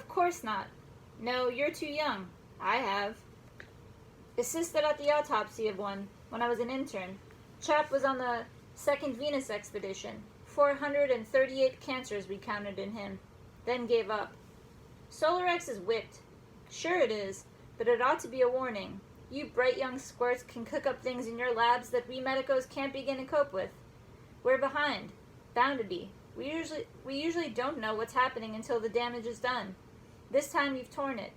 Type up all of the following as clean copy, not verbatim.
Of course not. No, you're too young. I have. Assisted at the autopsy of one when I was an intern. Chap was on the second Venus expedition. 438 cancers we counted in him. Then gave up. Solar X is whipped. Sure it is, but it ought to be a warning. You bright young squirts can cook up things in your labs that we medicos can't begin to cope with. We're behind. Bound to be. We usually don't know what's happening until the damage is done. This time you've torn it.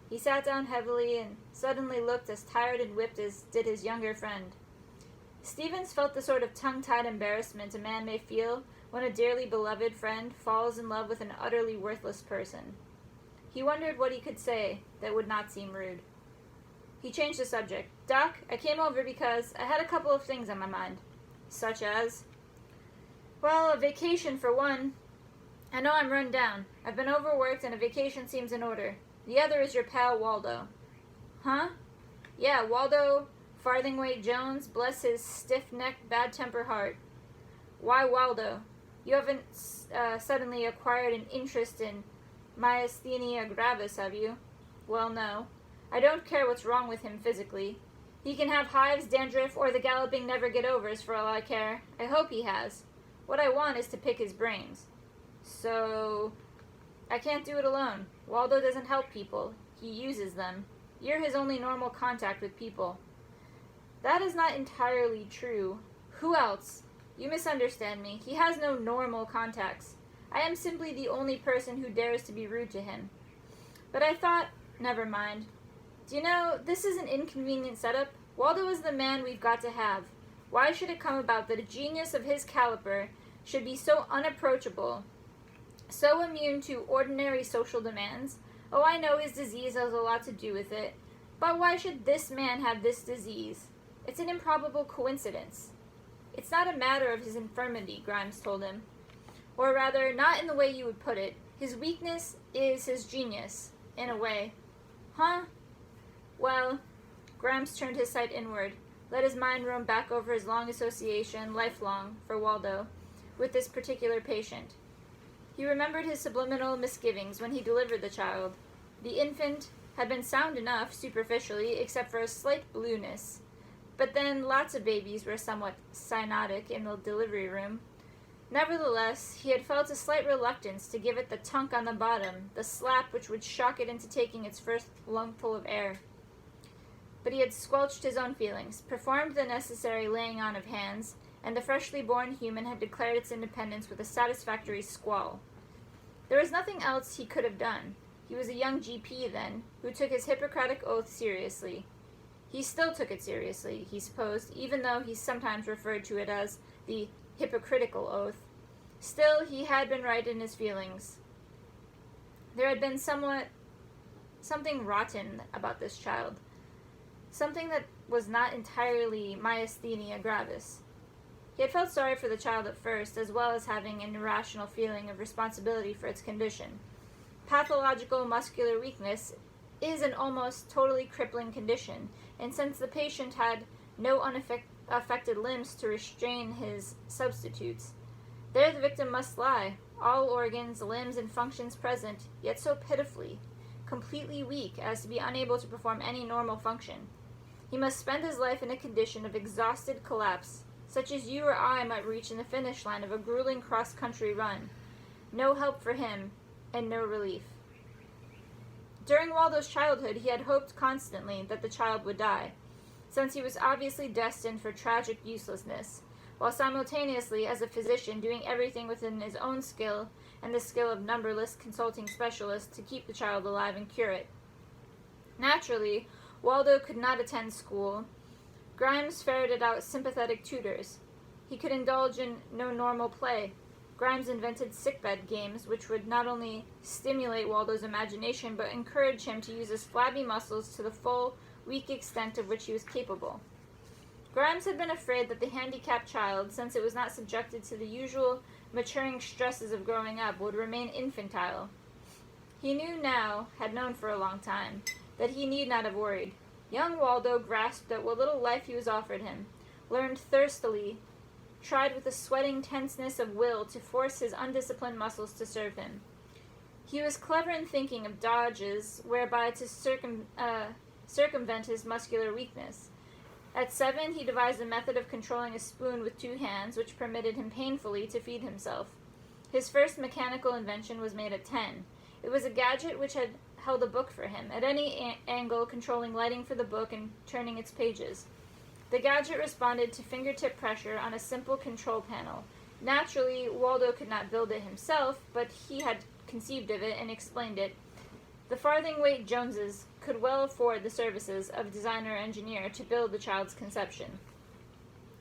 He sat down heavily and suddenly looked as tired and whipped as did his younger friend. Stevens felt the sort of tongue-tied embarrassment a man may feel when a dearly beloved friend falls in love with an utterly worthless person. He wondered what he could say that would not seem rude. He changed the subject. Doc, I came over because I had a couple of things on my mind. Such as? Well, a vacation for one. I know I'm run down. I've been overworked and a vacation seems in order. The other is your pal Waldo. Huh? Yeah, Waldo Farthingweight Jones, bless his stiff-necked, bad-tempered heart. Why Waldo? You haven't suddenly acquired an interest in myasthenia gravis, have you? Well, no. I don't care what's wrong with him physically. He can have hives, dandruff, or the galloping never-get-overs for all I care. I hope he has. What I want is to pick his brains. So, I can't do it alone. Waldo doesn't help people. He uses them. You're his only normal contact with people. That is not entirely true. Who else? You misunderstand me. He has no normal contacts. I am simply the only person who dares to be rude to him. But I thought, never mind. Do you know, this is an inconvenient setup. Waldo is the man we've got to have. Why should it come about that a genius of his caliber should be so unapproachable, so immune to ordinary social demands? Oh, I know his disease has a lot to do with it, but why should this man have this disease? It's an improbable coincidence. It's not a matter of his infirmity, Grimes told him. Or rather, not in the way you would put it. His weakness is his genius, in a way. Huh? Well, Grimes turned his sight inward, let his mind roam back over his long association, lifelong, for Waldo, with this particular patient. He remembered his subliminal misgivings when he delivered the child. The infant had been sound enough, superficially, except for a slight blueness. But then lots of babies were somewhat cyanotic in the delivery room. Nevertheless, he had felt a slight reluctance to give it the tunk on the bottom, the slap which would shock it into taking its first lungful of air. But he had squelched his own feelings, performed the necessary laying on of hands, and the freshly born human had declared its independence with a satisfactory squall. There was nothing else he could have done. He was a young GP then, who took his Hippocratic oath seriously. He still took it seriously, he supposed, even though he sometimes referred to it as the hypocritical oath. Still, he had been right in his feelings. There had been something rotten about this child. Something that was not entirely myasthenia gravis. He had felt sorry for the child at first, as well as having an irrational feeling of responsibility for its condition. Pathological muscular weakness is an almost totally crippling condition, and since the patient had no unaffected limbs to restrain his substitutes, there the victim must lie, all organs, limbs, and functions present, yet so pitifully, completely weak as to be unable to perform any normal function. He must spend his life in a condition of exhausted collapse, such as you or I might reach in the finish line of a grueling cross-country run. No help for him, and no relief. During Waldo's childhood, he had hoped constantly that the child would die, since he was obviously destined for tragic uselessness, while simultaneously, as a physician, doing everything within his own skill and the skill of numberless consulting specialists to keep the child alive and cure it. Naturally, Waldo could not attend school. Grimes ferreted out sympathetic tutors. He could indulge in no normal play. Grimes invented sickbed games, which would not only stimulate Waldo's imagination, but encourage him to use his flabby muscles to the full, weak extent of which he was capable. Grimes had been afraid that the handicapped child, since it was not subjected to the usual maturing stresses of growing up, would remain infantile. He knew now, had known for a long time, that he need not have worried. Young Waldo grasped at what little life he was offered him, learned thirstily, tried with a sweating tenseness of will to force his undisciplined muscles to serve him. He was clever in thinking of dodges whereby to circumvent his muscular weakness. At 7, he devised a method of controlling a spoon with 2 hands, which permitted him painfully to feed himself. His first mechanical invention was made at 10. It was a gadget which had held a book for him, at any angle controlling lighting for the book and turning its pages. The gadget responded to fingertip pressure on a simple control panel. Naturally, Waldo could not build it himself, but he had conceived of it and explained it. The farthing-weight Joneses could well afford the services of designer or engineer to build the child's conception.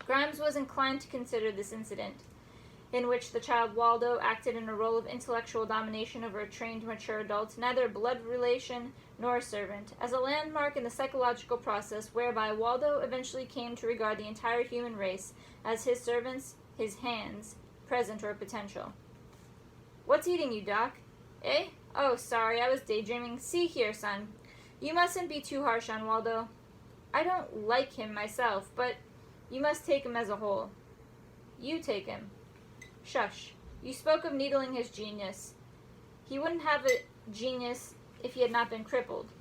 Grimes was inclined to consider this incident, in which the child Waldo acted in a role of intellectual domination over a trained mature adult, neither blood relation nor servant, as a landmark in the psychological process whereby Waldo eventually came to regard the entire human race as his servants, his hands, present or potential. "What's eating you, Doc?" "Eh? Oh, sorry, I was daydreaming. See here, son. You mustn't be too harsh on Waldo. I don't like him myself, but you must take him as a whole." "You take him." "Shush. You spoke of needling his genius. He wouldn't have a genius if he had not been crippled.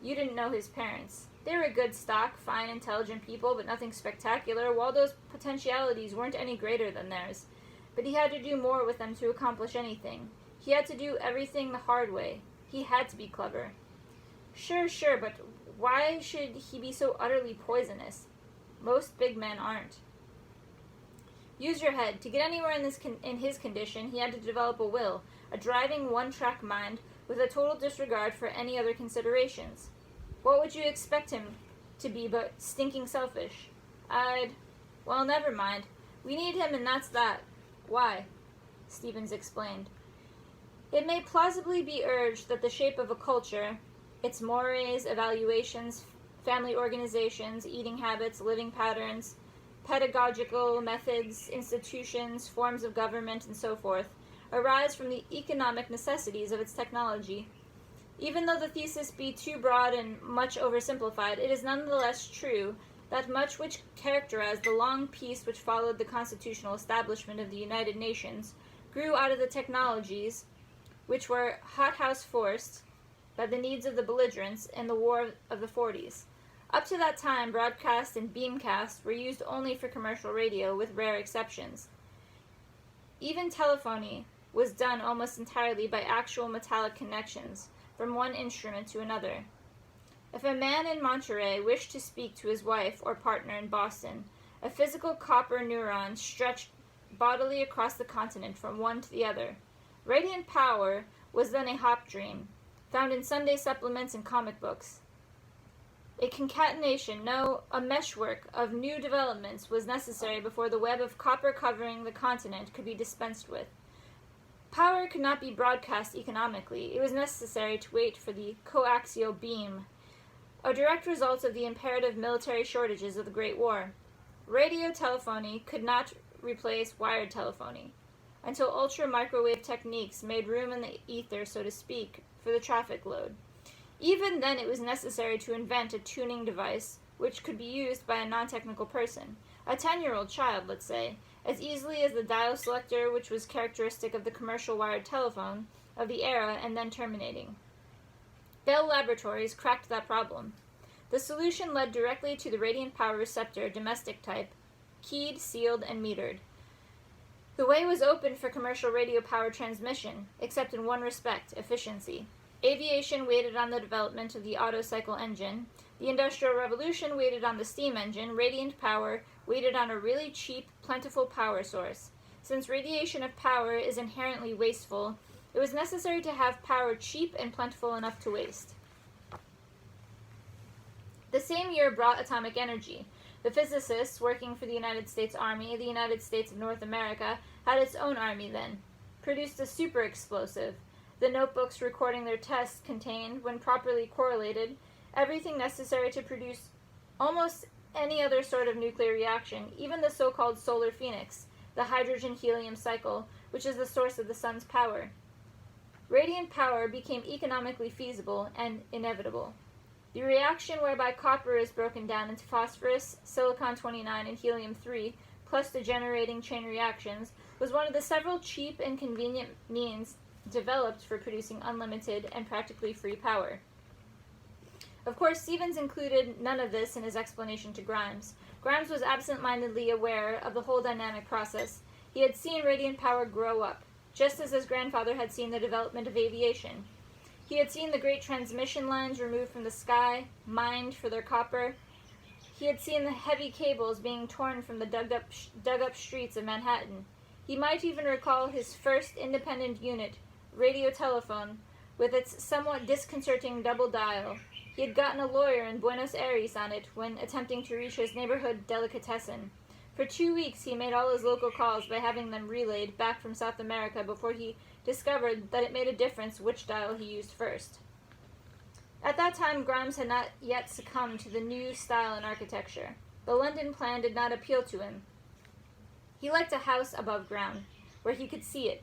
You didn't know his parents. They were good stock, fine, intelligent people, but nothing spectacular. Waldo's potentialities weren't any greater than theirs, but he had to do more with them to accomplish anything. He had to do everything the hard way. He had to be clever." Sure, but why should he be so utterly poisonous? Most big men aren't." "Use your head. To get anywhere in his condition, he had to develop a will, a driving one-track mind with a total disregard for any other considerations. What would you expect him to be but stinking selfish? Well, never mind. We need him, and that's that." "Why?" Stevens explained. "It may plausibly be urged that the shape of a culture, its mores, evaluations, family organizations, eating habits, living patterns, pedagogical methods, institutions, forms of government, and so forth, arise from the economic necessities of its technology. Even though the thesis be too broad and much oversimplified, it is nonetheless true that much which characterized the long peace which followed the constitutional establishment of the United Nations grew out of the technologies which were hothouse forced by the needs of the belligerents in the War of the 40s. Up to that time, broadcast and beamcast were used only for commercial radio, with rare exceptions. Even telephony was done almost entirely by actual metallic connections from one instrument to another. If a man in Monterey wished to speak to his wife or partner in Boston, a physical copper neuron stretched bodily across the continent from one to the other. Radiant power was then a hop dream, found in Sunday supplements and comic books. A concatenation, no, a meshwork of new developments was necessary before the web of copper covering the continent could be dispensed with. Power could not be broadcast economically. It was necessary to wait for the coaxial beam, a direct result of the imperative military shortages of the Great War. Radio telephony could not replace wired telephony until ultra-microwave techniques made room in the ether, so to speak, for the traffic load. Even then, it was necessary to invent a tuning device which could be used by a non-technical person, a 10-year-old child, let's say, as easily as the dial selector which was characteristic of the commercial wired telephone of the era and then terminating. Bell Laboratories cracked that problem. The solution led directly to the radiant power receptor, domestic type, keyed, sealed, and metered. The way was open for commercial radio power transmission, except in one respect, efficiency. Aviation waited on the development of the Otto cycle engine. The Industrial Revolution waited on the steam engine. Radiant power waited on a really cheap, plentiful power source. Since radiation of power is inherently wasteful, it was necessary to have power cheap and plentiful enough to waste. The same year brought atomic energy. The physicists working for the United States Army, the United States of North America, had its own army then, produced a super explosive. The notebooks recording their tests contained, when properly correlated, everything necessary to produce almost any other sort of nuclear reaction, even the so-called solar phoenix, the hydrogen-helium cycle, which is the source of the sun's power. Radiant power became economically feasible and inevitable. The reaction whereby copper is broken down into phosphorus, silicon-29, and helium-3, plus the generating chain reactions, was one of the several cheap and convenient means developed for producing unlimited and practically free power. Of course, Stevens included none of this in his explanation to Grimes. Grimes was absent-mindedly aware of the whole dynamic process. He had seen radiant power grow up, just as his grandfather had seen the development of aviation. He had seen the great transmission lines removed from the sky, mined for their copper. He had seen the heavy cables being torn from the dug-up streets of Manhattan. He might even recall his first independent unit, radio telephone, with its somewhat disconcerting double dial. He had gotten a lawyer in Buenos Aires on it when attempting to reach his neighborhood delicatessen. For 2 weeks he made all his local calls by having them relayed back from South America before he discovered that it made a difference which dial he used first. At that time, Grimes had not yet succumbed to the new style in architecture. The London plan did not appeal to him. He liked a house above ground, where he could see it.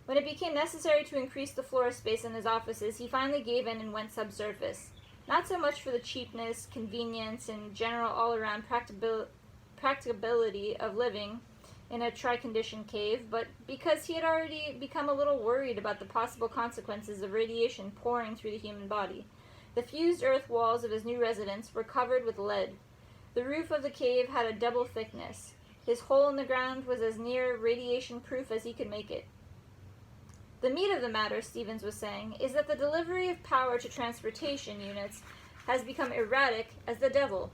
When it became necessary to increase the floor space in his offices, he finally gave in and went subsurface. Not so much for the cheapness, convenience, and general all-around practicability of living in a tri-condition cave, but because he had already become a little worried about the possible consequences of radiation pouring through the human body. The fused earth walls of his new residence were covered with lead. The roof of the cave had a double thickness. His hole in the ground was as near radiation-proof as he could make it. The meat of the matter, Stevens was saying, is that the delivery of power to transportation units has become erratic as the devil.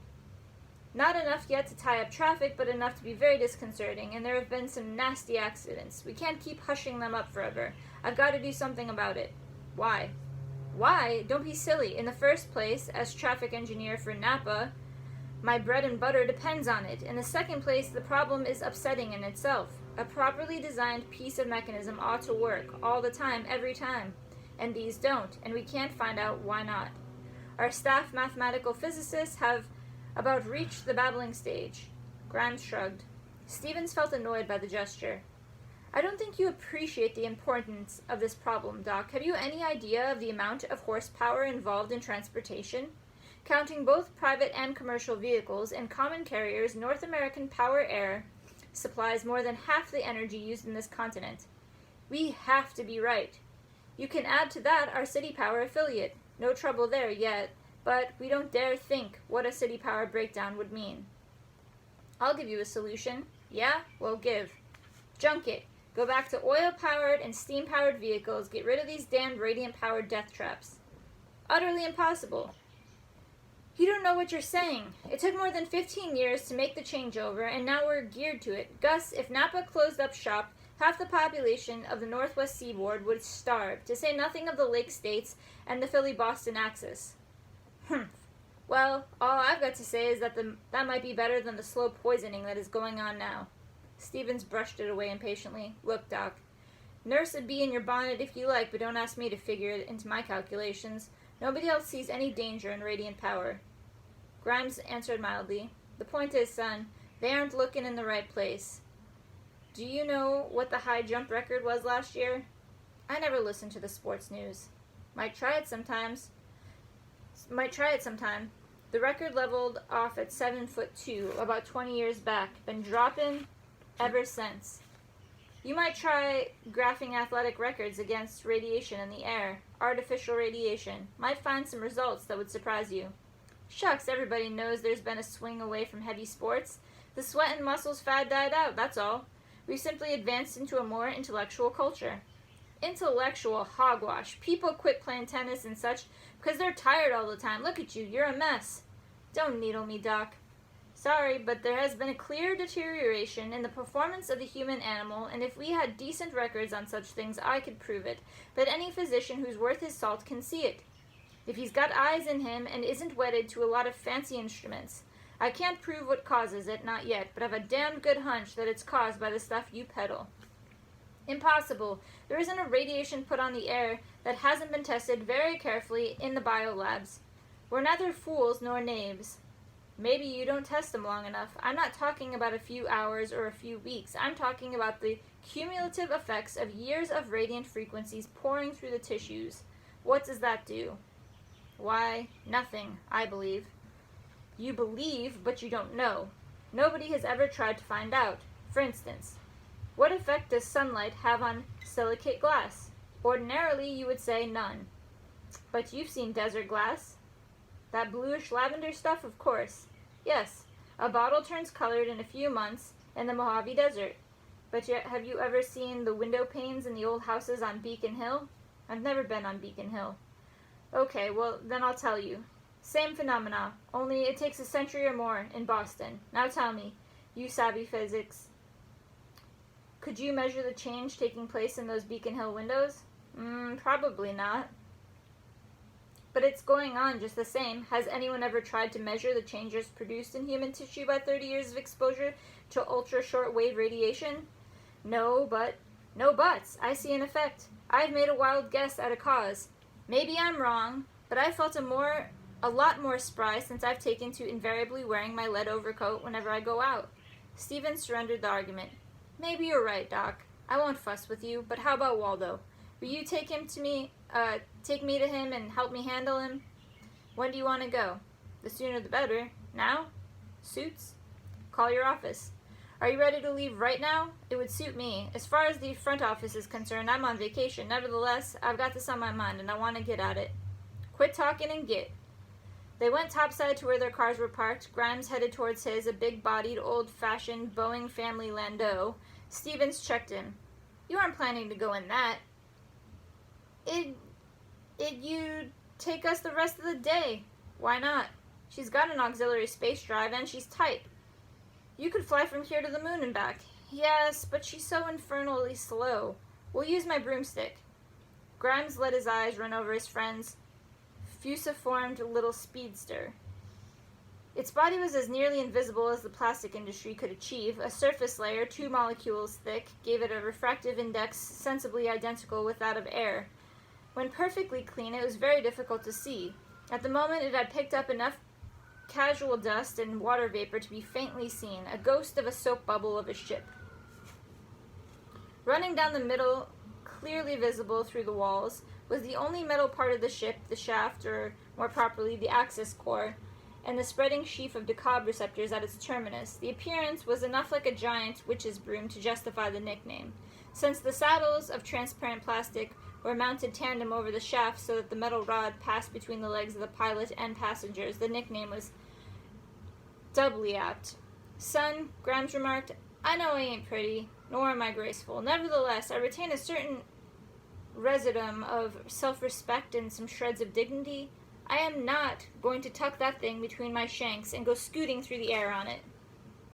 Not enough yet to tie up traffic, but enough to be very disconcerting, and there have been some nasty accidents. We can't keep hushing them up forever. I've got to do something about it. Why? Why? Don't be silly. In the first place, as traffic engineer for Napa, my bread and butter depends on it. In the second place, the problem is upsetting in itself. A properly designed piece of mechanism ought to work all the time, every time. And these don't, and we can't find out why not. Our staff mathematical physicists have about reached the babbling stage. Grimes shrugged. Stevens felt annoyed by the gesture. I don't think you appreciate the importance of this problem, Doc. Have you any idea of the amount of horsepower involved in transportation? Counting both private and commercial vehicles and common carriers, North American Power Air supplies more than half the energy used in this continent. We have to be right. You can add to that our City Power affiliate. No trouble there yet, but we don't dare think what a City Power breakdown would mean. I'll give you a solution. Yeah? Well, give. Junk it. Go back to oil-powered and steam-powered vehicles. Get rid of these damned radiant-powered death traps. Utterly impossible. You don't know what you're saying. It took more than 15 years to make the changeover, and now we're geared to it. Gus, if Napa closed up shop, half the population of the Northwest Seaboard would starve, to say nothing of the Lake States and the Philly-Boston axis. Humph. Well, all I've got to say is that that might be better than the slow poisoning that is going on now. Stevens brushed it away impatiently. Look, Doc, nurse a bee in your bonnet if you like, but don't ask me to figure it into my calculations. Nobody else sees any danger in radiant power. Grimes answered mildly. The point is, son, they aren't looking in the right place. Do you know what the high jump record was last year? I never listen to the sports news. Might try it sometime. The record leveled off at 7'2", about 20 years back. Been dropping ever since. You might try graphing athletic records against radiation in the air, artificial radiation. Might find some results that would surprise you. Shucks, everybody knows there's been a swing away from heavy sports. The sweat and muscles fad died out, that's all. We've simply advanced into a more intellectual culture. Intellectual hogwash. People quit playing tennis and such because they're tired all the time. Look at you, you're a mess. Don't needle me, Doc. Sorry, but there has been a clear deterioration in the performance of the human animal, and if we had decent records on such things, I could prove it. But any physician who's worth his salt can see it. If he's got eyes in him and isn't wedded to a lot of fancy instruments. I can't prove what causes it, not yet, but I've a damned good hunch that it's caused by the stuff you peddle. Impossible. There isn't a radiation put on the air that hasn't been tested very carefully in the biolabs. We're neither fools nor knaves. Maybe you don't test them long enough. I'm not talking about a few hours or a few weeks. I'm talking about the cumulative effects of years of radiant frequencies pouring through the tissues. What does that do? Why, nothing, I believe. You believe, but you don't know. Nobody has ever tried to find out. For instance, what effect does sunlight have on silicate glass? Ordinarily, you would say none. But you've seen desert glass. That bluish lavender stuff, of course. Yes, a bottle turns colored in a few months in the Mojave Desert. But yet, have you ever seen the window panes in the old houses on Beacon Hill? I've never been on Beacon Hill. Okay, well, then I'll tell you. Same phenomena, only it takes a century or more in Boston. Now tell me, you savvy physics, could you measure the change taking place in those Beacon Hill windows? Probably not. But it's going on just the same. Has anyone ever tried to measure the changes produced in human tissue by 30 years of exposure to ultra-short-wave radiation? No buts. I see an effect. I've made a wild guess at a cause. Maybe I'm wrong, but I felt a lot more spry since I've taken to invariably wearing my lead overcoat whenever I go out. Stephen surrendered the argument. Maybe you're right, Doc. I won't fuss with you, but how about Waldo? Will you take me to him and help me handle him? When do you want to go? The sooner the better. Now? Suits? Call your office. Are you ready to leave right now? It would suit me. As far as the front office is concerned, I'm on vacation. Nevertheless, I've got this on my mind, and I want to get at it. Quit talking and get. They went topside to where their cars were parked. Grimes headed towards his, a big-bodied, old-fashioned Boeing family Landau. Stevens checked him. You aren't planning to go in that. You'd take us the rest of the day. Why not? She's got an auxiliary space drive, and she's tight. You could fly from here to the moon and back. Yes, but she's so infernally slow. We'll use my broomstick. Grimes let his eyes run over his friend's fusiformed little speedster. Its body was as nearly invisible as the plastic industry could achieve. A surface layer, 2 molecules thick, gave it a refractive index sensibly identical with that of air. When perfectly clean, it was very difficult to see. At the moment, it had picked up enough casual dust and water vapor to be faintly seen, a ghost of a soap bubble of a ship. Running down the middle, clearly visible through the walls, was the only metal part of the ship, the shaft, or more properly, the axis core, and the spreading sheaf of decob receptors at its terminus. The appearance was enough like a giant witch's broom to justify the nickname. Since the saddles of transparent plastic were mounted tandem over the shaft so that the metal rod passed between the legs of the pilot and passengers, the nickname was doubly apt. Son, Grimes remarked, I know I ain't pretty, nor am I graceful. Nevertheless, I retain a certain residuum of self-respect and some shreds of dignity. I am not going to tuck that thing between my shanks and go scooting through the air on it.